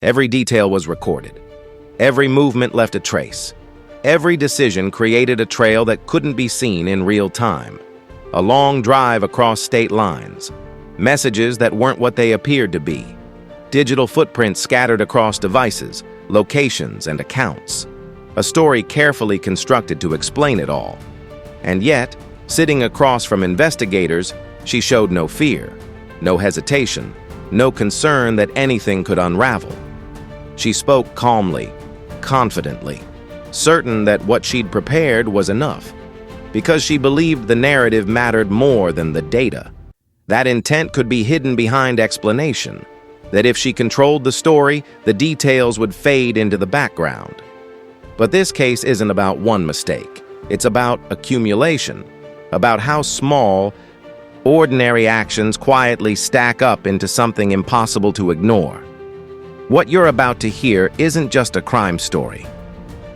Every detail was recorded. Every movement left a trace. Every decision created a trail that couldn't be seen in real time. A long drive across state lines. Messages that weren't what they appeared to be. Digital footprints scattered across devices, locations, and accounts. A story carefully constructed to explain it all. And yet, sitting across from investigators, she showed no fear, no hesitation, no concern that anything could unravel. She spoke calmly, confidently, certain that what she'd prepared was enough, because she believed the narrative mattered more than the data. That intent could be hidden behind explanation, that if she controlled the story, the details would fade into the background. But this case isn't about one mistake. It's about accumulation, about how small, ordinary actions quietly stack up into something impossible to ignore. What you're about to hear isn't just a crime story.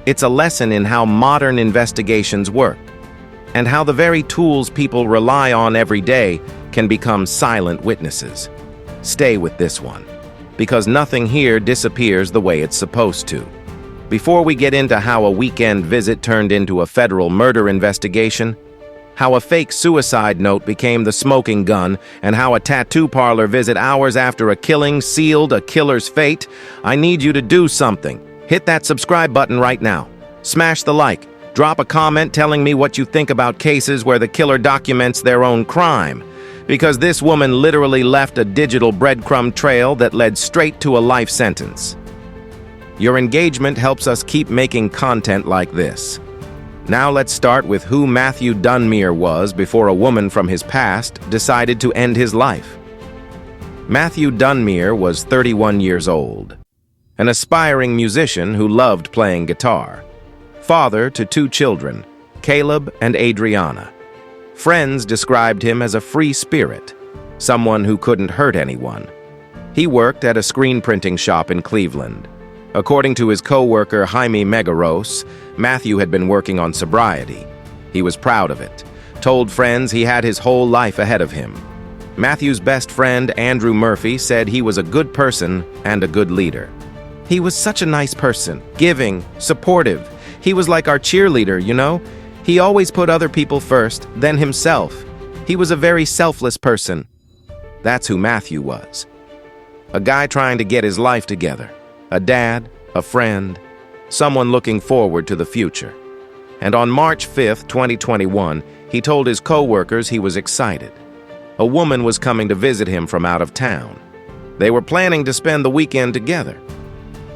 It's a lesson in how modern investigations work, and how the very tools people rely on every day can become silent witnesses. Stay with this one, because nothing here disappears the way it's supposed to. Before we get into how a weekend visit turned into a federal murder investigation, how a fake suicide note became the smoking gun, and how a tattoo parlor visit hours after a killing sealed a killer's fate, I need you to do something. Hit that subscribe button right now. Smash the like. Drop a comment telling me what you think about cases where the killer documents their own crime. Because this woman literally left a digital breadcrumb trail that led straight to a life sentence. Your engagement helps us keep making content like this. Now let's start with who Matthew Dunmire was before a woman from his past decided to end his life. Matthew Dunmire was 31 years old, an aspiring musician who loved playing guitar, father to 2 children, Caleb and Adriana. Friends described him as a free spirit, someone who couldn't hurt anyone. He worked at a screen printing shop in Cleveland. According to his co-worker Jaime Megaros, Matthew had been working on sobriety. He was proud of it, told friends he had his whole life ahead of him. Matthew's best friend, Andrew Murphy, said he was a good person and a good leader. He was such a nice person, giving, supportive. He was like our cheerleader, you know? He always put other people first, then himself. He was a very selfless person. That's who Matthew was. A guy trying to get his life together. A dad, a friend, someone looking forward to the future. And on March 5th, 2021, he told his co-workers he was excited. A woman was coming to visit him from out of town. They were planning to spend the weekend together.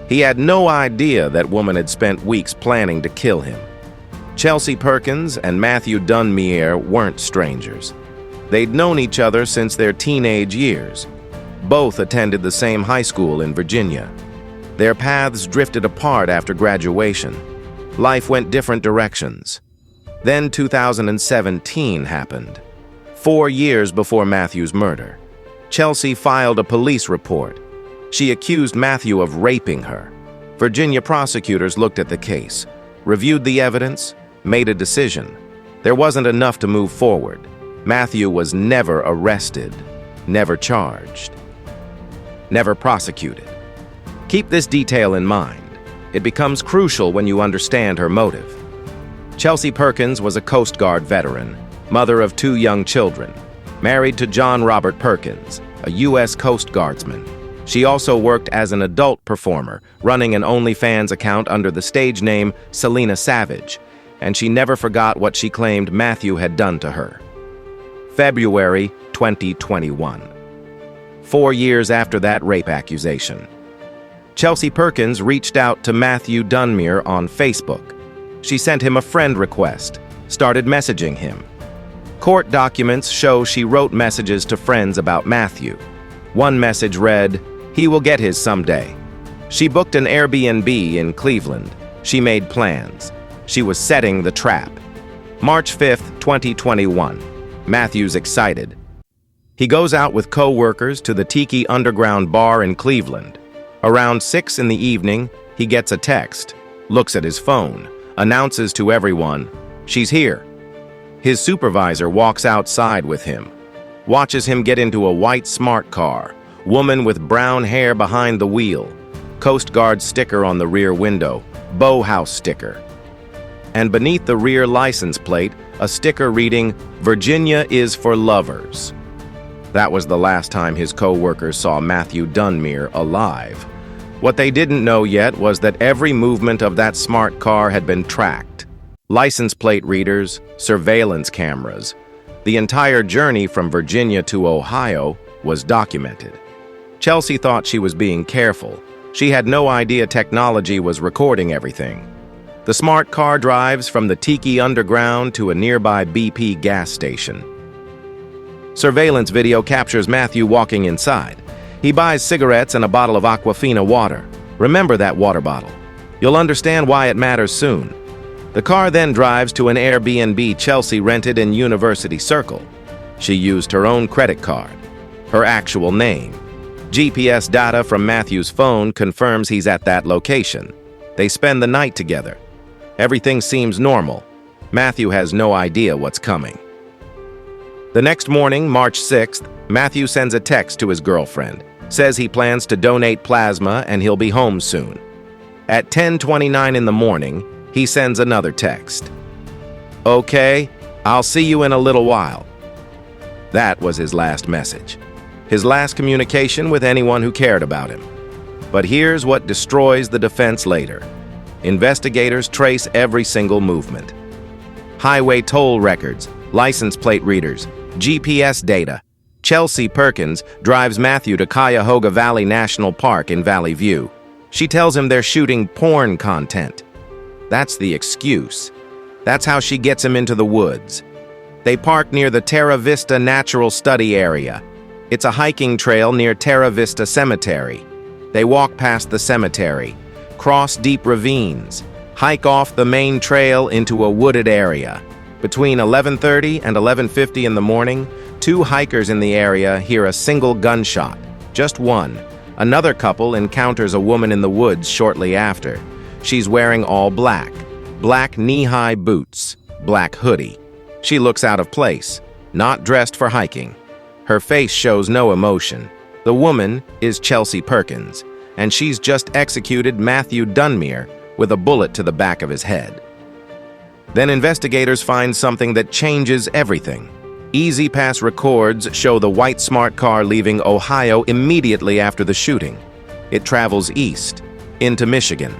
He had no idea that woman had spent weeks planning to kill him. Chelsea Perkins and Matthew Dunmire weren't strangers. They'd known each other since their teenage years. Both attended the same high school in Virginia. Their paths drifted apart after graduation. Life went different directions. Then 2017 happened. 4 years before Matthew's murder. Chelsea filed a police report. She accused Matthew of raping her. Virginia prosecutors looked at the case, reviewed the evidence, made a decision. There wasn't enough to move forward. Matthew was never arrested, never charged, never prosecuted. Keep this detail in mind. It becomes crucial when you understand her motive. Chelsea Perkins was a Coast Guard veteran, mother of 2 young children, married to John Robert Perkins, a U.S. Coast Guardsman. She also worked as an adult performer, running an OnlyFans account under the stage name Selena Savage, and she never forgot what she claimed Matthew had done to her. February 2021. 4 years after that rape accusation. Chelsea Perkins reached out to Matthew Dunmire on Facebook. She sent him a friend request, started messaging him. Court documents show she wrote messages to friends about Matthew. One message read, "He will get his someday." She booked an Airbnb in Cleveland. She made plans. She was setting the trap. March 5th, 2021. Matthew's excited. He goes out with co-workers to the Tiki Underground bar in Cleveland. Around 6 in the evening, he gets a text, looks at his phone, announces to everyone, "She's here." His supervisor walks outside with him, watches him get into a white smart car, woman with brown hair behind the wheel. Coast Guard sticker on the rear window, Bow House sticker. And beneath the rear license plate, a sticker reading, "Virginia is for lovers." That was the last time his co-workers saw Matthew Dunmire alive. What they didn't know yet was that every movement of that smart car had been tracked. License plate readers, surveillance cameras. The entire journey from Virginia to Ohio was documented. Chelsea thought she was being careful. She had no idea technology was recording everything. The smart car drives from the Tiki Underground to a nearby BP gas station. Surveillance video captures Matthew walking inside. He buys cigarettes and a bottle of Aquafina water. Remember that water bottle. You'll understand why it matters soon. The car then drives to an Airbnb Chelsea rented in University Circle. She used her own credit card, her actual name. GPS data from Matthew's phone confirms he's at that location. They spend the night together. Everything seems normal. Matthew has no idea what's coming. The next morning, March 6th, Matthew sends a text to his girlfriend, says he plans to donate plasma and he'll be home soon. At 10:29 in the morning, he sends another text. "Okay, I'll see you in a little while." That was his last message. His last communication with anyone who cared about him. But here's what destroys the defense later. Investigators trace every single movement. Highway toll records, license plate readers, GPS data. Chelsea Perkins drives Matthew to Cuyahoga Valley National Park in Valley View. She tells him they're shooting porn content. That's the excuse. That's how she gets him into the woods. They park near the Terra Vista Natural Study Area. It's a hiking trail near Terra Vista Cemetery. They walk past the cemetery, cross deep ravines, hike off the main trail into a wooded area. Between 11:30 and 11:50 in the morning, two hikers in the area hear a single gunshot, just one. Another couple encounters a woman in the woods shortly after. She's wearing all black, black knee-high boots, black hoodie. She looks out of place, not dressed for hiking. Her face shows no emotion. The woman is Chelsea Perkins, and she's just executed Matthew Dunmire with a bullet to the back of his head. Then investigators find something that changes everything. Easy Pass records show the white smart car leaving Ohio immediately after the shooting. It travels east, into Michigan.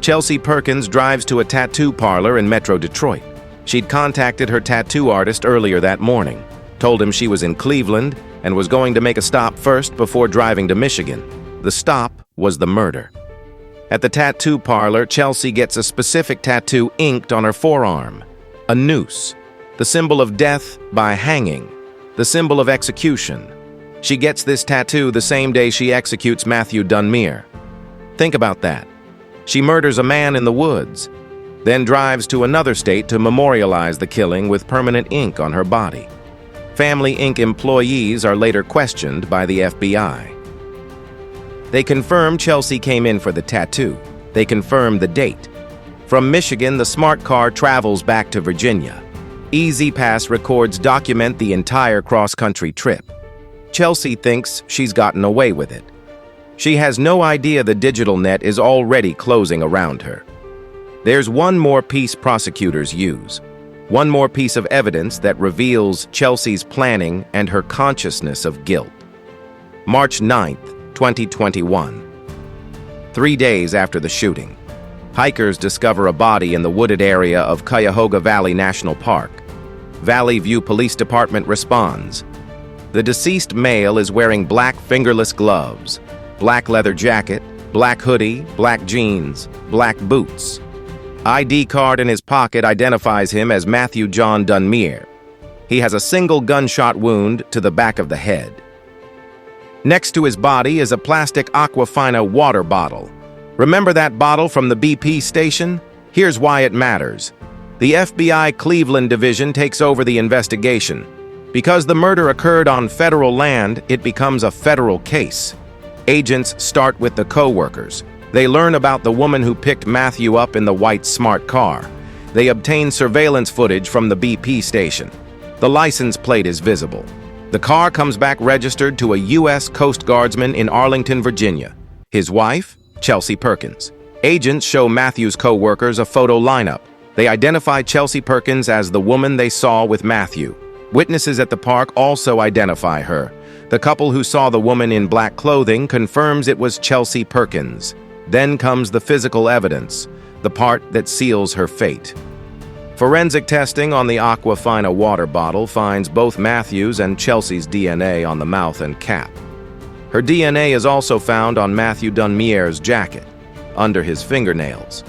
Chelsea Perkins drives to a tattoo parlor in Metro Detroit. She'd contacted her tattoo artist earlier that morning, told him she was in Cleveland and was going to make a stop first before driving to Michigan. The stop was the murder. At the tattoo parlor, Chelsea gets a specific tattoo inked on her forearm, a noose, the symbol of death by hanging, the symbol of execution. She gets this tattoo the same day she executes Matthew Dunmire. Think about that. She murders a man in the woods, then drives to another state to memorialize the killing with permanent ink on her body. Family Inc. employees are later questioned by the FBI. They confirm Chelsea came in for the tattoo. They confirm the date. From Michigan, the smart car travels back to Virginia. Easy Pass records document the entire cross-country trip. Chelsea thinks she's gotten away with it. She has no idea the digital net is already closing around her. There's one more piece prosecutors use. One more piece of evidence that reveals Chelsea's planning and her consciousness of guilt. March 9th, 2021. 3 days after the shooting, hikers discover a body in the wooded area of Cuyahoga Valley National Park. Valley View Police Department responds. The deceased male is wearing black fingerless gloves, black leather jacket, black hoodie, black jeans, black boots. ID card in his pocket identifies him as Matthew John Dunmire. He has a single gunshot wound to the back of the head. Next to his body is a plastic Aquafina water bottle. Remember that bottle from the BP station? Here's why it matters. The FBI Cleveland Division takes over the investigation. Because the murder occurred on federal land, it becomes a federal case. Agents start with the co-workers. They learn about the woman who picked Matthew up in the white smart car. They obtain surveillance footage from the BP station. The license plate is visible. The car comes back registered to a U.S. Coast Guardsman in Arlington, Virginia. His wife? Chelsea Perkins. Agents show Matthew's co-workers a photo lineup. They identify Chelsea Perkins as the woman they saw with Matthew. Witnesses at the park also identify her. The couple who saw the woman in black clothing confirms it was Chelsea Perkins. Then comes the physical evidence, the part that seals her fate. Forensic testing on the Aquafina water bottle finds both Matthew's and Chelsea's DNA on the mouth and cap. Her DNA is also found on Matthew Dunmire's jacket, under his fingernails.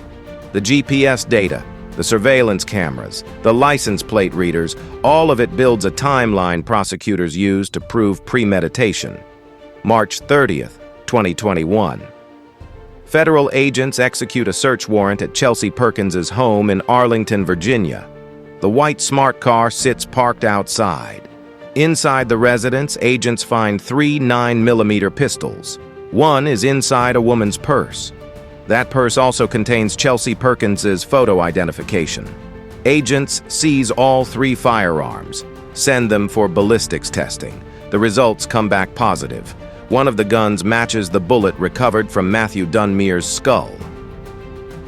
The GPS data, the surveillance cameras, the license plate readers, all of it builds a timeline prosecutors use to prove premeditation. March 30th, 2021. Federal agents execute a search warrant at Chelsea Perkins's home in Arlington, Virginia. The white smart car sits parked outside. Inside the residence, agents find 3 9mm pistols. One is inside a woman's purse. That purse also contains Chelsea Perkins's photo identification. Agents seize all 3 firearms, send them for ballistics testing. The results come back positive. One of the guns matches the bullet recovered from Matthew Dunmire's skull.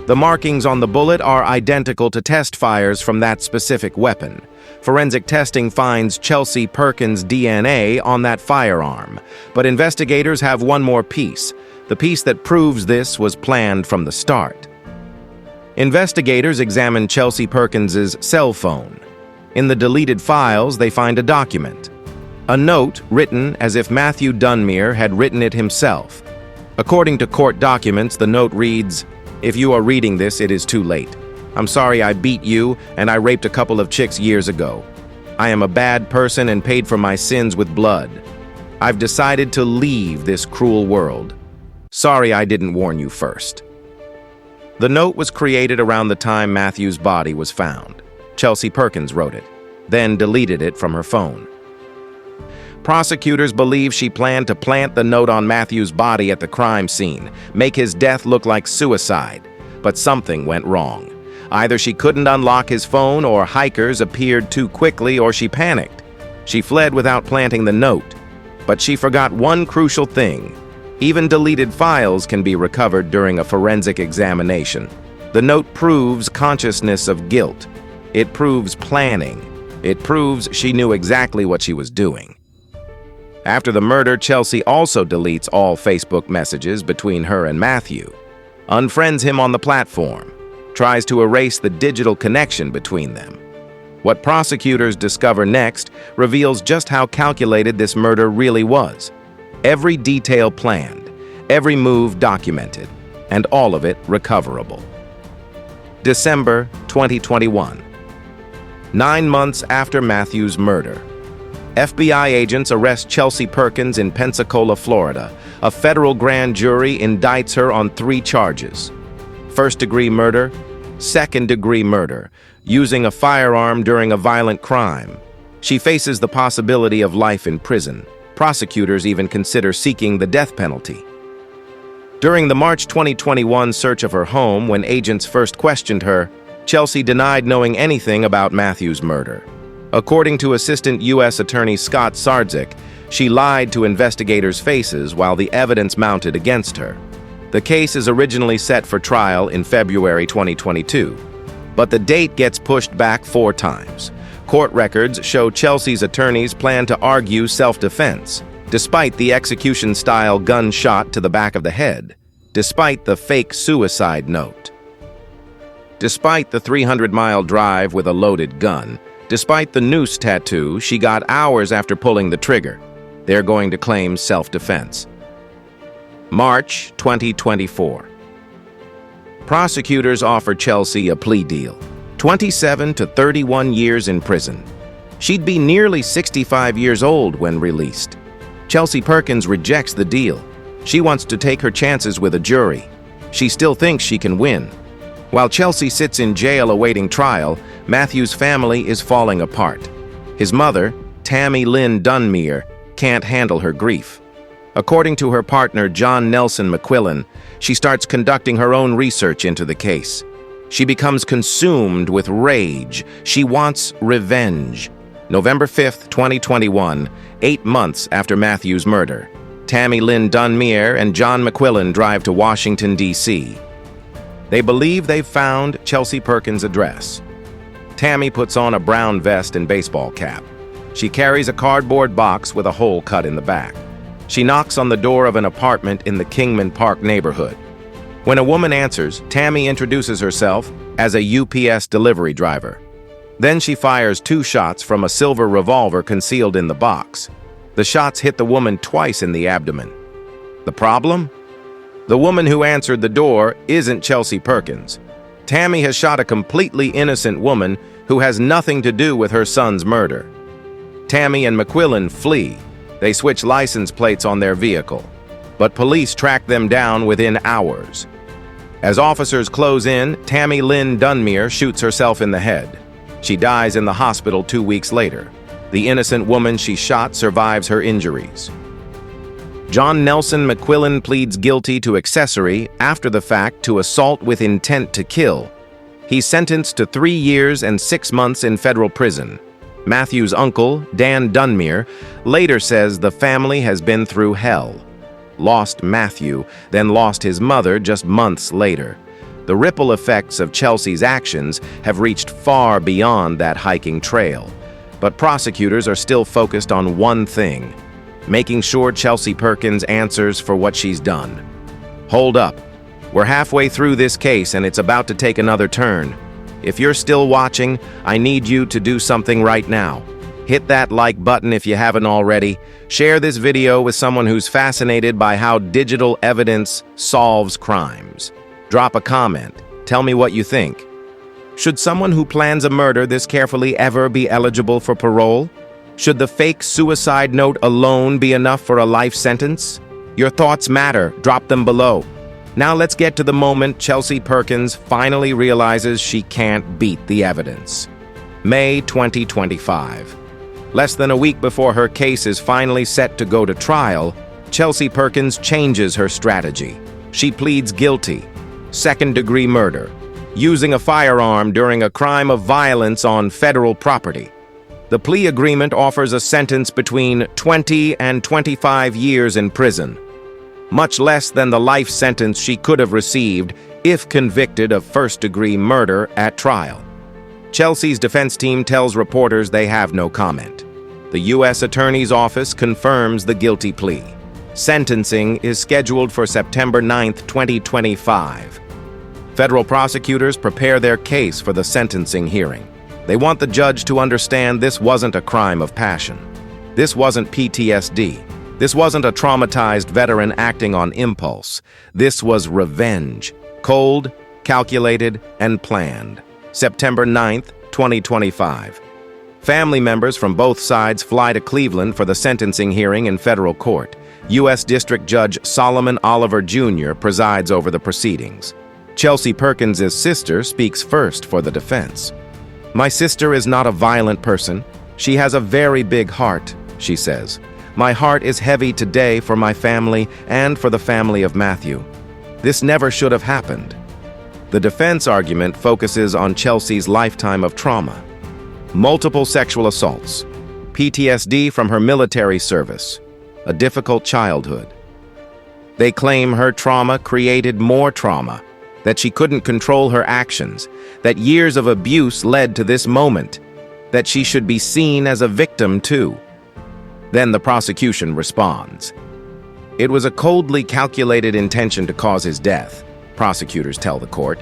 The markings on the bullet are identical to test fires from that specific weapon. Forensic testing finds Chelsea Perkins' DNA on that firearm, but investigators have one more piece, the piece that proves this was planned from the start. Investigators examine Chelsea Perkins's cell phone. In the deleted files, they find a document. A note written as if Matthew Dunmire had written it himself. According to court documents, the note reads, "If you are reading this, it is too late. I'm sorry I beat you and I raped a couple of chicks years ago. I am a bad person and paid for my sins with blood. I've decided to leave this cruel world. Sorry I didn't warn you first." The note was created around the time Matthew's body was found. Chelsea Perkins wrote it, then deleted it from her phone. Prosecutors believe she planned to plant the note on Matthew's body at the crime scene, make his death look like suicide. But something went wrong. Either she couldn't unlock his phone, or hikers appeared too quickly, or she panicked. She fled without planting the note. But she forgot one crucial thing. Even deleted files can be recovered during a forensic examination. The note proves consciousness of guilt. It proves planning. It proves she knew exactly what she was doing. After the murder, Chelsea also deletes all Facebook messages between her and Matthew, unfriends him on the platform, tries to erase the digital connection between them. What prosecutors discover next reveals just how calculated this murder really was. Every detail planned, every move documented, and all of it recoverable. December 2021. 9 months after Matthew's murder, FBI agents arrest Chelsea Perkins in Pensacola, Florida. A federal grand jury indicts her on 3 charges: first-degree murder, second-degree murder, using a firearm during a violent crime. She faces the possibility of life in prison. Prosecutors even consider seeking the death penalty. During the March 2021 search of her home, when agents first questioned her, Chelsea denied knowing anything about Matthew's murder. According to Assistant U.S. Attorney Scott Sardzik, she lied to investigators' faces while the evidence mounted against her. The case is originally set for trial in February 2022, but the date gets pushed back 4 times. Court records show Chelsea's attorneys plan to argue self-defense, despite the execution-style gunshot to the back of the head, despite the fake suicide note, despite the 300-mile drive with a loaded gun, despite the Noose tattoo she got hours after pulling the trigger. They're going to claim self-defense. March 2024. Prosecutors offer Chelsea a plea deal, 27 to 31 years in prison. She'd be nearly 65 years old when released. Chelsea Perkins rejects the deal. She wants to take her chances with a jury. She still thinks she can win. While Chelsea sits in jail awaiting trial, Matthew's family is falling apart. His mother, Tammy Lynn Dunmire, can't handle her grief. According to her partner, John Nelson McQuillan, she starts conducting her own research into the case. She becomes consumed with rage. She wants revenge. November 5th, 2021, 8 months after Matthew's murder. Tammy Lynn Dunmire and John McQuillan drive to Washington, D.C. They believe they've found Chelsea Perkins' address. Tammy puts on a brown vest and baseball cap. She carries a cardboard box with a hole cut in the back. She knocks on the door of an apartment in the Kingman Park neighborhood. When a woman answers, Tammy introduces herself as a UPS delivery driver. Then she fires 2 shots from a silver revolver concealed in the box. The shots hit the woman twice in the abdomen. The problem? The woman who answered the door isn't Chelsea Perkins. Tammy has shot a completely innocent woman who has nothing to do with her son's murder. Tammy and McQuillan flee. They switch license plates on their vehicle, but police track them down within hours. As officers close in, Tammy Lynn Dunmire shoots herself in the head. She dies in the hospital 2 weeks later. The innocent woman she shot survives her injuries. John Nelson McQuillan pleads guilty to accessory after the fact to assault with intent to kill. He's sentenced to 3 years and 6 months in federal prison. Matthew's uncle, Dan Dunmire, later says the family has been through hell. Lost Matthew, then lost his mother just months later. The ripple effects of Chelsea's actions have reached far beyond that hiking trail. But prosecutors are still focused on one thing: making sure Chelsea Perkins answers for what she's done. Hold up. We're halfway through this case and it's about to take another turn. If you're still watching, I need you to do something right now. Hit that like button if you haven't already. Share this video with someone who's fascinated by how digital evidence solves crimes. Drop a comment. Tell me what you think. Should someone who plans a murder this carefully ever be eligible for parole? Should the fake suicide note alone be enough for a life sentence? Your thoughts matter. Drop them below. Now let's get to the moment Chelsea Perkins finally realizes she can't beat the evidence. May 2025. Less than a week before her case is finally set to go to trial, Chelsea Perkins changes her strategy. She pleads guilty. Second-degree murder. Using a firearm during a crime of violence on federal property. The plea agreement offers a sentence between 20 and 25 years in prison, much less than the life sentence she could have received if convicted of first-degree murder at trial. Chelsea's defense team tells reporters they have no comment. The U.S. Attorney's Office confirms the guilty plea. Sentencing is scheduled for September 9, 2025. Federal prosecutors prepare their case for the sentencing hearing. They want the judge to understand this wasn't a crime of passion. This wasn't PTSD. This wasn't a traumatized veteran acting on impulse. This was revenge. Cold, calculated, and planned. September 9th, 2025. Family members from both sides fly to Cleveland for the sentencing hearing in federal court. U.S. District Judge Solomon Oliver Jr. presides over the proceedings. Chelsea Perkins' sister speaks first for the defense. "My sister is not a violent person. She has a very big heart," she says. "My heart is heavy today for my family and for the family of Matthew. This never should have happened." The defense argument focuses on Chelsea's lifetime of trauma. Multiple sexual assaults, PTSD from her military service, a difficult childhood. They claim her trauma created more trauma, that she couldn't control her actions, that years of abuse led to this moment, that she should be seen as a victim too. Then the prosecution responds. "It was a coldly calculated intention to cause his death," prosecutors tell the court.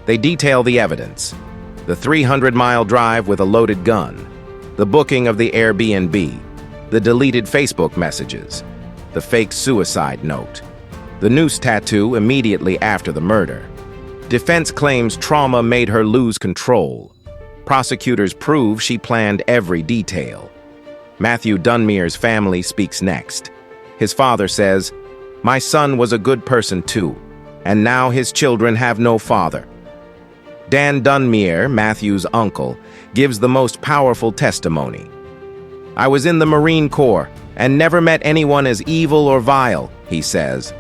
They detail the evidence: the 300-mile drive with a loaded gun, the booking of the Airbnb, the deleted Facebook messages, the fake suicide note, the Noose tattoo immediately after the murder. Defense claims trauma made her lose control. Prosecutors prove she planned every detail. Matthew Dunmire's family speaks next. His father says, "My son was a good person too, and now his children have no father." Dan Dunmire, Matthew's uncle, gives the most powerful testimony. "I was in the Marine Corps and never met anyone as evil or vile," he says.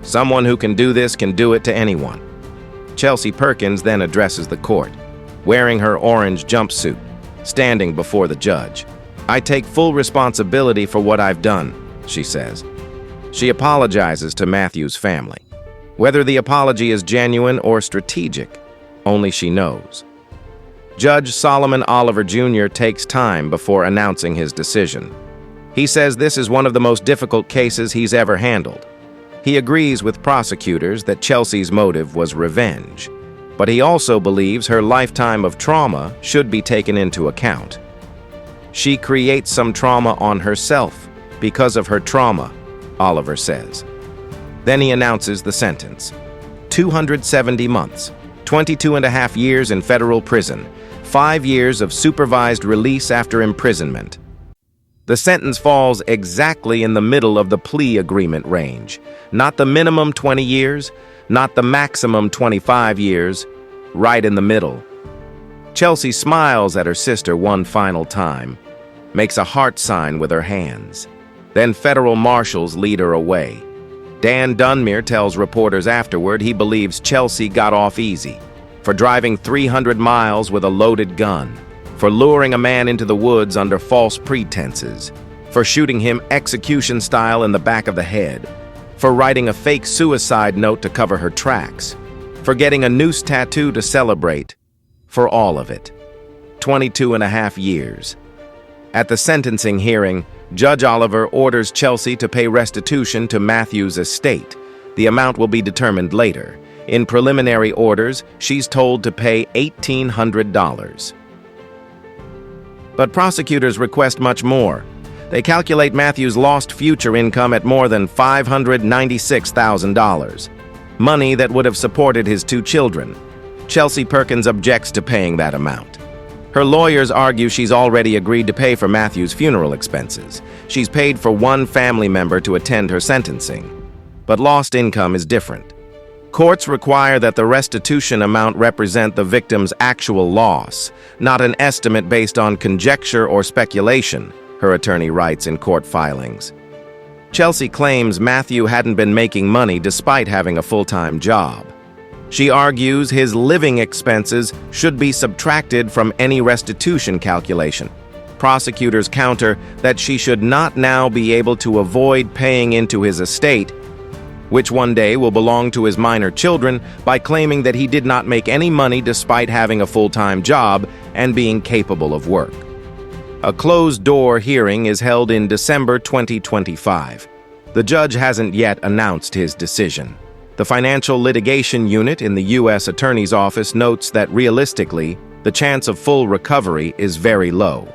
"Someone who can do this can do it to anyone." Chelsea Perkins then addresses the court, wearing her orange jumpsuit, standing before the judge. "I take full responsibility for what I've done," she says. She apologizes to Matthew's family. Whether the apology is genuine or strategic, only she knows. Judge Solomon Oliver Jr. takes time before announcing his decision. He says this is one of the most difficult cases he's ever handled. He agrees with prosecutors that Chelsea's motive was revenge, but he also believes her lifetime of trauma should be taken into account. She creates some trauma on herself because of her trauma, Oliver says. Then he announces the sentence: 270 months, 22 and a half years in federal prison, 5 years of supervised release after imprisonment. The sentence falls exactly in the middle of the plea agreement range. Not the minimum 20 years, not the maximum 25 years, right in the middle. Chelsea smiles at her sister one final time, makes a heart sign with her hands. Then federal marshals lead her away. Dan Dunmire tells reporters afterward he believes Chelsea got off easy for driving 300 miles with a loaded gun, for luring a man into the woods under false pretenses, for shooting him execution style in the back of the head, for writing a fake suicide note to cover her tracks, for getting a noose tattoo to celebrate, for all of it. 22 and a half years. At the sentencing hearing, Judge Oliver orders Chelsea to pay restitution to Matthew's estate. The amount will be determined later. In preliminary orders, she's told to pay $1,800. But prosecutors request much more. They calculate Matthew's lost future income at more than $596,000, money that would have supported his 2 children. Chelsea Perkins objects to paying that amount. Her lawyers argue she's already agreed to pay for Matthew's funeral expenses. She's paid for 1 family member to attend her sentencing. But lost income is different. Courts require that the restitution amount represent the victim's actual loss, not an estimate based on conjecture or speculation, her attorney writes in court filings. Chelsea claims Matthew hadn't been making money despite having a full-time job. She argues his living expenses should be subtracted from any restitution calculation. Prosecutors counter that she should not now be able to avoid paying into his estate, which one day will belong to his minor children, by claiming that he did not make any money despite having a full-time job and being capable of work. A closed-door hearing is held in December 2025. The judge hasn't yet announced his decision. The Financial Litigation Unit in the U.S. Attorney's Office notes that realistically, the chance of full recovery is very low.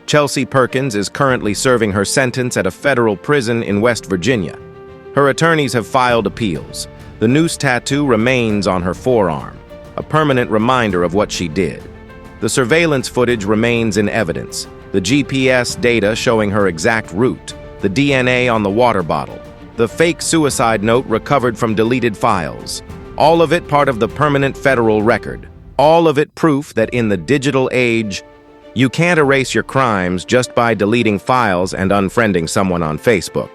Chelsea Perkins is currently serving her sentence at a federal prison in West Virginia. Her attorneys have filed appeals. The noose tattoo remains on her forearm, a permanent reminder of what she did. The surveillance footage remains in evidence, the GPS data showing her exact route, the DNA on the water bottle, the fake suicide note recovered from deleted files, all of it part of the permanent federal record, all of it proof that in the digital age, you can't erase your crimes just by deleting files and unfriending someone on Facebook.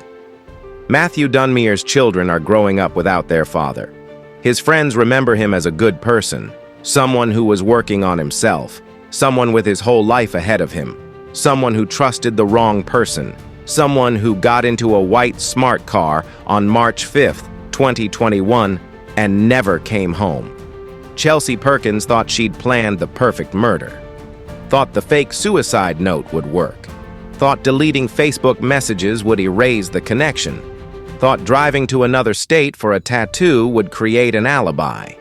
Matthew Dunmire's children are growing up without their father. His friends remember him as a good person, someone who was working on himself, someone with his whole life ahead of him, someone who trusted the wrong person, someone who got into a white smart car on March 5th, 2021, and never came home. Chelsea Perkins thought she'd planned the perfect murder, thought the fake suicide note would work, thought deleting Facebook messages would erase the connection, thought driving to another state for a tattoo would create an alibi,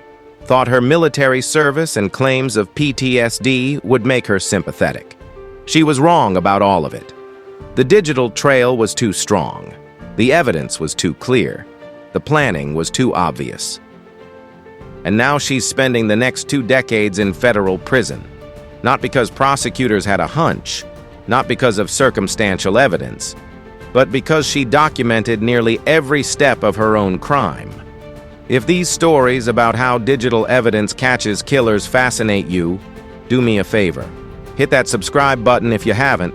thought her military service and claims of PTSD would make her sympathetic. She was wrong about all of it. The digital trail was too strong. The evidence was too clear. The planning was too obvious. And now she's spending the next 2 decades in federal prison, not because prosecutors had a hunch, not because of circumstantial evidence, but because she documented nearly every step of her own crime. If these stories about how digital evidence catches killers fascinate you, do me a favor. Hit that subscribe button if you haven't.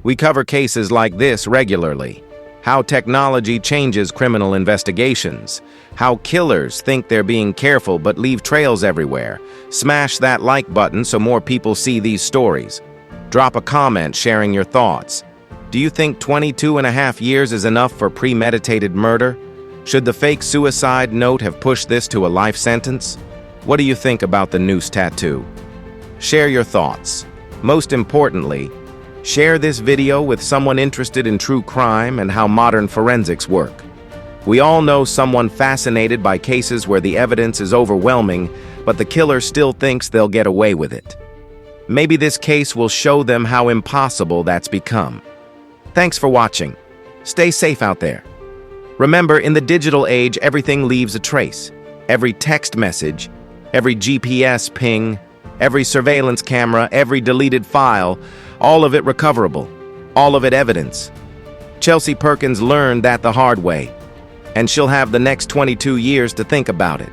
We cover cases like this regularly. How technology changes criminal investigations. How killers think they're being careful but leave trails everywhere. Smash that like button so more people see these stories. Drop a comment sharing your thoughts. Do you think 22 and a half years is enough for premeditated murder? Should the fake suicide note have pushed this to a life sentence? What do you think about the Noose tattoo? Share your thoughts. Most importantly, share this video with someone interested in true crime and how modern forensics work. We all know someone fascinated by cases where the evidence is overwhelming, but the killer still thinks they'll get away with it. Maybe this case will show them how impossible that's become. Thanks for watching. Stay safe out there. Remember, in the digital age, everything leaves a trace. Every text message, every GPS ping, every surveillance camera, every deleted file, all of it recoverable, all of it evidence. Chelsea Perkins learned that the hard way, and she'll have the next 22 years to think about it.